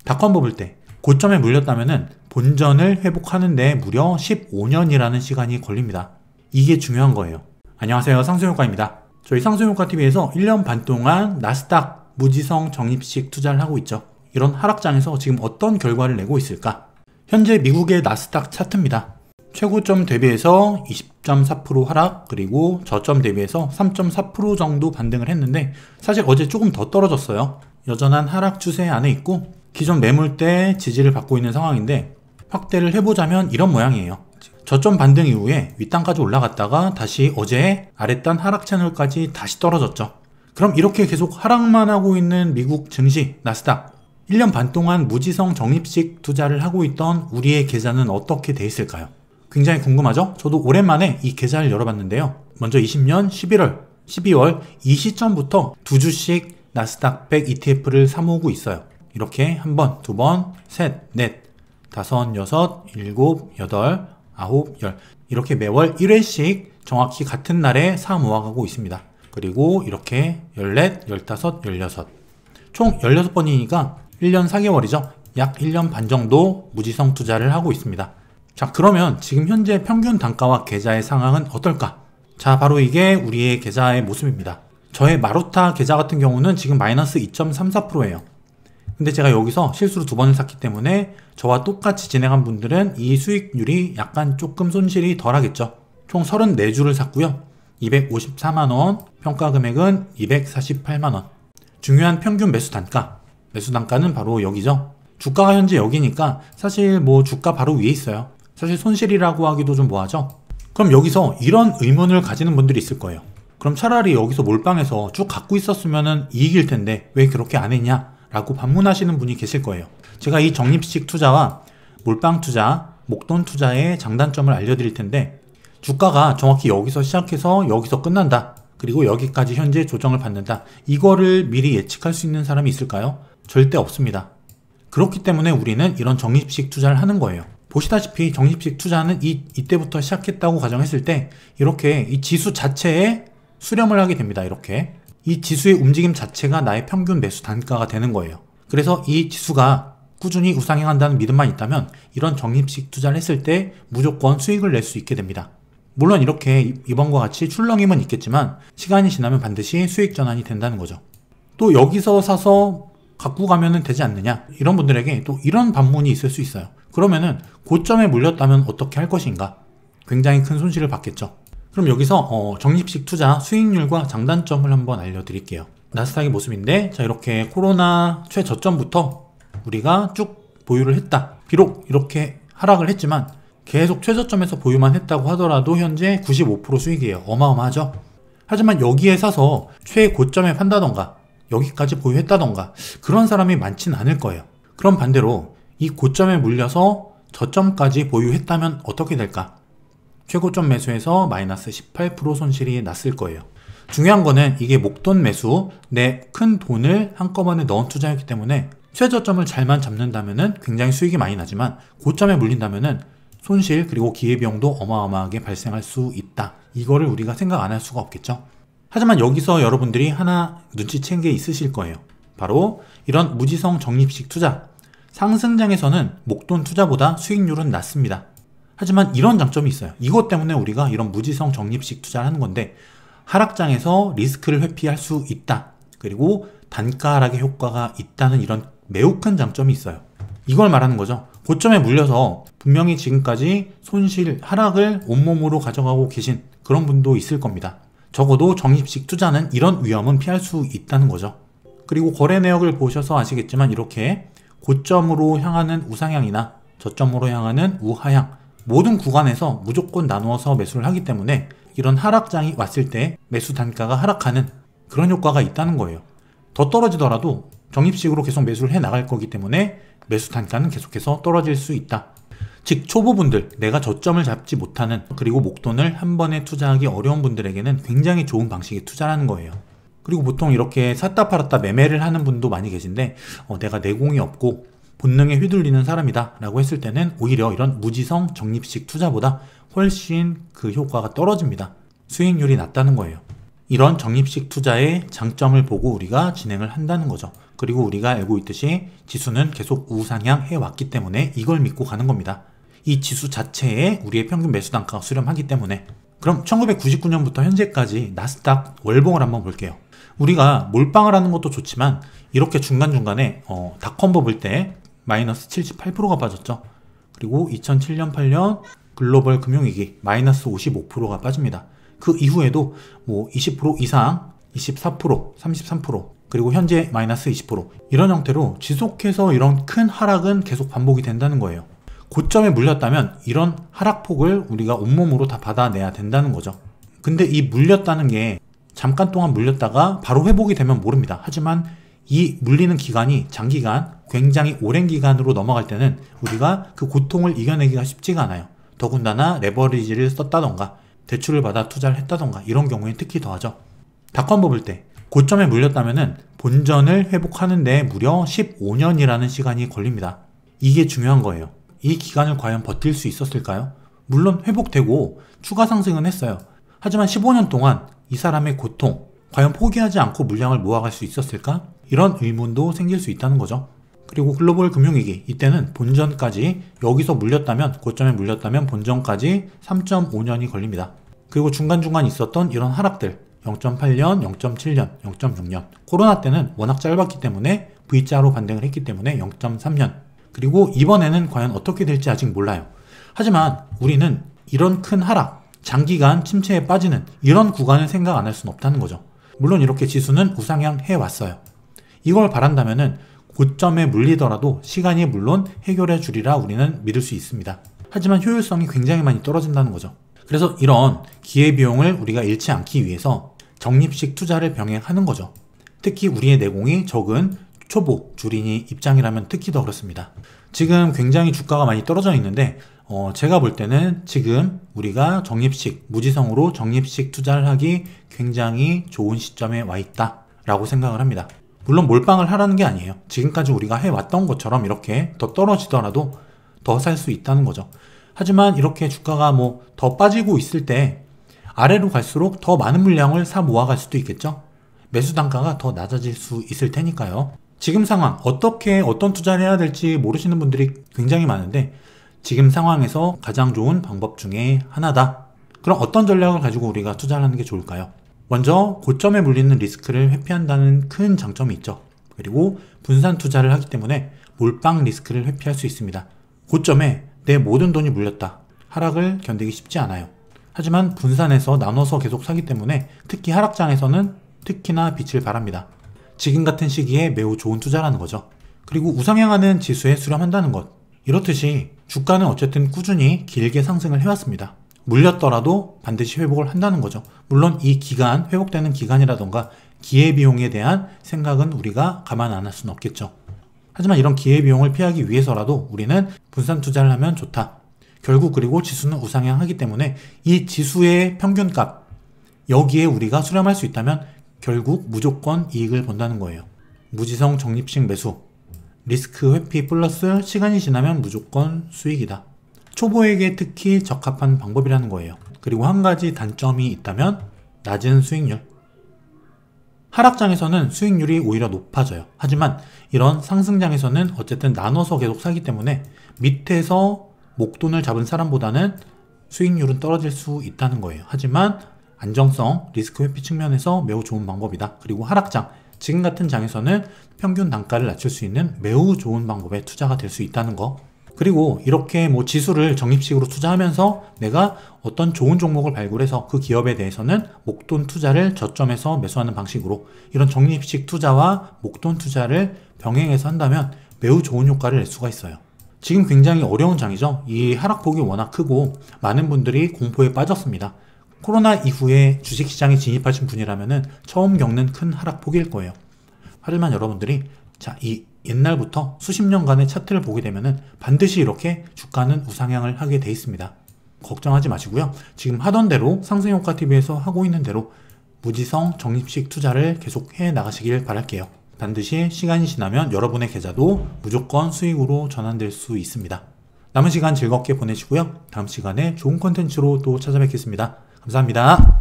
닷컴 버블 때 고점에 물렸다면은 본전을 회복하는 데 무려 15년이라는 시간이 걸립니다. 이게 중요한 거예요. 안녕하세요, 상승효과입니다. 저희 상승효과TV에서 1년 반 동안 나스닥 무지성 적립식 투자를 하고 있죠. 이런 하락장에서 지금 어떤 결과를 내고 있을까? 현재 미국의 나스닥 차트입니다. 최고점 대비해서 20.4% 하락, 그리고 저점 대비해서 3.4% 정도 반등을 했는데 사실 어제 조금 더 떨어졌어요. 여전한 하락 추세 안에 있고 기존 매물대 지지를 받고 있는 상황인데, 확대를 해보자면 이런 모양이에요. 저점 반등 이후에 윗단까지 올라갔다가 다시 어제 아랫단 하락 채널까지 다시 떨어졌죠. 그럼 이렇게 계속 하락만 하고 있는 미국 증시 나스닥, 1년 반 동안 무지성 적립식 투자를 하고 있던 우리의 계좌는 어떻게 돼 있을까요? 굉장히 궁금하죠? 저도 오랜만에 이 계좌를 열어봤는데요. 먼저 20년 11월, 12월 이 시점부터 두 주씩 나스닥 100 ETF를 사모으고 있어요. 이렇게 한 번, 두 번, 셋, 넷, 다섯, 여섯, 일곱, 여덟, 아홉, 열, 이렇게 매월 1회씩 정확히 같은 날에 사 모아가고 있습니다. 그리고 이렇게 14, 15, 16, 총 16번이니까 1년 4개월이죠. 약 1년 반 정도 무지성 투자를 하고 있습니다. 자, 그러면 지금 현재 평균 단가와 계좌의 상황은 어떨까? 자, 바로 이게 우리의 계좌의 모습입니다. 저의 마루타 계좌 같은 경우는 지금 마이너스 2.34%예요. 근데 제가 여기서 실수로 2번을 샀기 때문에 저와 똑같이 진행한 분들은 이 수익률이 약간 조금 손실이 덜 하겠죠. 총 34주를 샀고요. 254만원, 평가 금액은 248만원. 중요한 평균 매수 단가. 매수 단가는 바로 여기죠. 주가가 현재 여기니까 사실 뭐 주가 바로 위에 있어요. 사실 손실이라고 하기도 좀 뭐하죠. 그럼 여기서 이런 의문을 가지는 분들이 있을 거예요. 그럼 차라리 여기서 몰빵해서 쭉 갖고 있었으면 이익일 텐데 왜 그렇게 안 했냐? 라고 반문하시는 분이 계실 거예요. 제가 이 적립식 투자와 몰빵 투자, 목돈 투자의 장단점을 알려드릴 텐데, 주가가 정확히 여기서 시작해서 여기서 끝난다, 그리고 여기까지 현재 조정을 받는다, 이거를 미리 예측할 수 있는 사람이 있을까요? 절대 없습니다. 그렇기 때문에 우리는 이런 적립식 투자를 하는 거예요. 보시다시피 적립식 투자는 이때부터 시작했다고 가정했을 때 이렇게 이 지수 자체에 수렴을 하게 됩니다. 이렇게 이 지수의 움직임 자체가 나의 평균 매수 단가가 되는 거예요. 그래서 이 지수가 꾸준히 우상향한다는 믿음만 있다면 이런 적립식 투자를 했을 때 무조건 수익을 낼 수 있게 됩니다. 물론 이렇게 이번과 같이 출렁임은 있겠지만 시간이 지나면 반드시 수익 전환이 된다는 거죠. 또 여기서 사서 갖고 가면 되지 않느냐, 이런 분들에게 또 이런 반문이 있을 수 있어요. 그러면은 고점에 물렸다면 어떻게 할 것인가? 굉장히 큰 손실을 받겠죠. 그럼 여기서 적립식 투자 수익률과 장단점을 한번 알려드릴게요. 나스닥의 모습인데, 자, 이렇게 코로나 최저점부터 우리가 쭉 보유를 했다. 비록 이렇게 하락을 했지만 계속 최저점에서 보유만 했다고 하더라도 현재 95% 수익이에요. 어마어마하죠. 하지만 여기에 사서 최고점에 판다던가 여기까지 보유했다던가 그런 사람이 많진 않을 거예요. 그럼 반대로 이 고점에 물려서 저점까지 보유했다면 어떻게 될까? 최고점 매수에서 마이너스 18% 손실이 났을 거예요. 중요한 거는 이게 목돈 매수, 내 큰 돈을 한꺼번에 넣은 투자였기 때문에 최저점을 잘만 잡는다면 굉장히 수익이 많이 나지만 고점에 물린다면 손실 그리고 기회비용도 어마어마하게 발생할 수 있다. 이거를 우리가 생각 안 할 수가 없겠죠. 하지만 여기서 여러분들이 하나 눈치챈 게 있으실 거예요. 바로 이런 무지성 적립식 투자. 상승장에서는 목돈 투자보다 수익률은 낮습니다. 하지만 이런 장점이 있어요. 이것 때문에 우리가 이런 무지성 적립식 투자를 하는 건데, 하락장에서 리스크를 회피할 수 있다. 그리고 단가 하락의 효과가 있다는 이런 매우 큰 장점이 있어요. 이걸 말하는 거죠. 고점에 물려서 분명히 지금까지 손실, 하락을 온몸으로 가져가고 계신 그런 분도 있을 겁니다. 적어도 적립식 투자는 이런 위험은 피할 수 있다는 거죠. 그리고 거래 내역을 보셔서 아시겠지만 이렇게 고점으로 향하는 우상향이나 저점으로 향하는 우하향, 모든 구간에서 무조건 나누어서 매수를 하기 때문에 이런 하락장이 왔을 때 매수 단가가 하락하는 그런 효과가 있다는 거예요. 더 떨어지더라도 적립식으로 계속 매수를 해 나갈 거기 때문에 매수 단가는 계속해서 떨어질 수 있다. 즉 초보분들, 내가 저점을 잡지 못하는, 그리고 목돈을 한 번에 투자하기 어려운 분들에게는 굉장히 좋은 방식의 투자라는 거예요. 그리고 보통 이렇게 샀다 팔았다 매매를 하는 분도 많이 계신데, 내가 내공이 없고 본능에 휘둘리는 사람이다 라고 했을 때는 오히려 이런 무지성 적립식 투자보다 훨씬 그 효과가 떨어집니다. 수익률이 낮다는 거예요. 이런 적립식 투자의 장점을 보고 우리가 진행을 한다는 거죠. 그리고 우리가 알고 있듯이 지수는 계속 우상향 해왔기 때문에 이걸 믿고 가는 겁니다. 이 지수 자체에 우리의 평균 매수 단가가 수렴하기 때문에. 그럼 1999년부터 현재까지 나스닥 월봉을 한번 볼게요. 우리가 몰빵을 하는 것도 좋지만 이렇게 중간중간에 닷컴버 볼 때 마이너스 78%가 빠졌죠. 그리고 2007년 8년 글로벌 금융위기 마이너스 55%가 빠집니다. 그 이후에도 뭐 20% 이상 24%, 33%, 그리고 현재 마이너스 20% 이런 형태로 지속해서 이런 큰 하락은 계속 반복이 된다는 거예요. 고점에 물렸다면 이런 하락폭을 우리가 온몸으로 다 받아내야 된다는 거죠. 근데 이 물렸다는 게 잠깐 동안 물렸다가 바로 회복이 되면 모릅니다. 하지만 이 물리는 기간이 장기간, 굉장히 오랜 기간으로 넘어갈 때는 우리가 그 고통을 이겨내기가 쉽지가 않아요. 더군다나 레버리지를 썼다던가 대출을 받아 투자를 했다던가 이런 경우에 특히 더하죠. 닷컴버 볼 때 고점에 물렸다면 본전을 회복하는 데 무려 15년이라는 시간이 걸립니다. 이게 중요한 거예요. 이 기간을 과연 버틸 수 있었을까요? 물론 회복되고 추가 상승은 했어요. 하지만 15년 동안 이 사람의 고통, 과연 포기하지 않고 물량을 모아갈 수 있었을까? 이런 의문도 생길 수 있다는 거죠. 그리고 글로벌 금융위기, 이때는 본전까지 여기서 물렸다면, 고점에 물렸다면 본전까지 3.5년이 걸립니다. 그리고 중간중간 있었던 이런 하락들 0.8년, 0.7년, 0.6년 코로나 때는 워낙 짧았기 때문에 V자로 반등을 했기 때문에 0.3년 그리고 이번에는 과연 어떻게 될지 아직 몰라요. 하지만 우리는 이런 큰 하락, 장기간 침체에 빠지는 이런 구간을 생각 안 할 수는 없다는 거죠. 물론 이렇게 지수는 우상향 해왔어요. 이걸 바란다면은 고점에 물리더라도 시간이 물론 해결해 주리라 우리는 믿을 수 있습니다. 하지만 효율성이 굉장히 많이 떨어진다는 거죠. 그래서 이런 기회비용을 우리가 잃지 않기 위해서 적립식 투자를 병행하는 거죠. 특히 우리의 내공이 적은 초보, 주린이 입장이라면 특히 더 그렇습니다. 지금 굉장히 주가가 많이 떨어져 있는데 제가 볼 때는 지금 우리가 적립식, 무지성으로 적립식 투자를 하기 굉장히 좋은 시점에 와 있다 라고 생각을 합니다. 물론 몰빵을 하라는 게 아니에요. 지금까지 우리가 해왔던 것처럼 이렇게 더 떨어지더라도 더 살 수 있다는 거죠. 하지만 이렇게 주가가 뭐 더 빠지고 있을 때 아래로 갈수록 더 많은 물량을 사 모아갈 수도 있겠죠. 매수 단가가 더 낮아질 수 있을 테니까요. 지금 상황 어떤 투자를 해야 될지 모르시는 분들이 굉장히 많은데 지금 상황에서 가장 좋은 방법 중에 하나다. 그럼 어떤 전략을 가지고 우리가 투자를 하는 게 좋을까요? 먼저 고점에 물리는 리스크를 회피한다는 큰 장점이 있죠. 그리고 분산 투자를 하기 때문에 몰빵 리스크를 회피할 수 있습니다. 고점에 내 모든 돈이 물렸다. 하락을 견디기 쉽지 않아요. 하지만 분산해서 나눠서 계속 사기 때문에 특히 하락장에서는 특히나 빛을 발합니다. 지금 같은 시기에 매우 좋은 투자라는 거죠. 그리고 우상향하는 지수에 수렴한다는 것. 이렇듯이 주가는 어쨌든 꾸준히 길게 상승을 해왔습니다. 물렸더라도 반드시 회복을 한다는 거죠. 물론 이 기간, 회복되는 기간이라던가 기회비용에 대한 생각은 우리가 감안 안 할 수는 없겠죠. 하지만 이런 기회비용을 피하기 위해서라도 우리는 분산 투자를 하면 좋다. 결국 그리고 지수는 우상향하기 때문에 이 지수의 평균값, 여기에 우리가 수렴할 수 있다면 결국 무조건 이익을 본다는 거예요. 무지성 적립식 매수, 리스크 회피 플러스 시간이 지나면 무조건 수익이다. 초보에게 특히 적합한 방법이라는 거예요. 그리고 한 가지 단점이 있다면 낮은 수익률. 하락장에서는 수익률이 오히려 높아져요. 하지만 이런 상승장에서는 어쨌든 나눠서 계속 사기 때문에 밑에서 목돈을 잡은 사람보다는 수익률은 떨어질 수 있다는 거예요. 하지만 안정성, 리스크 회피 측면에서 매우 좋은 방법이다. 그리고 하락장, 지금 같은 장에서는 평균 단가를 낮출 수 있는 매우 좋은 방법의 투자가 될 수 있다는 거. 그리고 이렇게 뭐 지수를 적립식으로 투자하면서 내가 어떤 좋은 종목을 발굴해서 그 기업에 대해서는 목돈 투자를 저점에서 매수하는 방식으로 이런 적립식 투자와 목돈 투자를 병행해서 한다면 매우 좋은 효과를 낼 수가 있어요. 지금 굉장히 어려운 장이죠. 이 하락폭이 워낙 크고 많은 분들이 공포에 빠졌습니다. 코로나 이후에 주식시장에 진입하신 분이라면 처음 겪는 큰 하락폭일 거예요. 하지만 여러분들이 이 옛날부터 수십 년간의 차트를 보게 되면 반드시 이렇게 주가는 우상향을 하게 돼 있습니다. 걱정하지 마시고요. 지금 하던 대로 상승효과TV에서 하고 있는 대로 무지성 적립식 투자를 계속 해 나가시길 바랄게요. 반드시 시간이 지나면 여러분의 계좌도 무조건 수익으로 전환될 수 있습니다. 남은 시간 즐겁게 보내시고요. 다음 시간에 좋은 컨텐츠로 또 찾아뵙겠습니다. 감사합니다.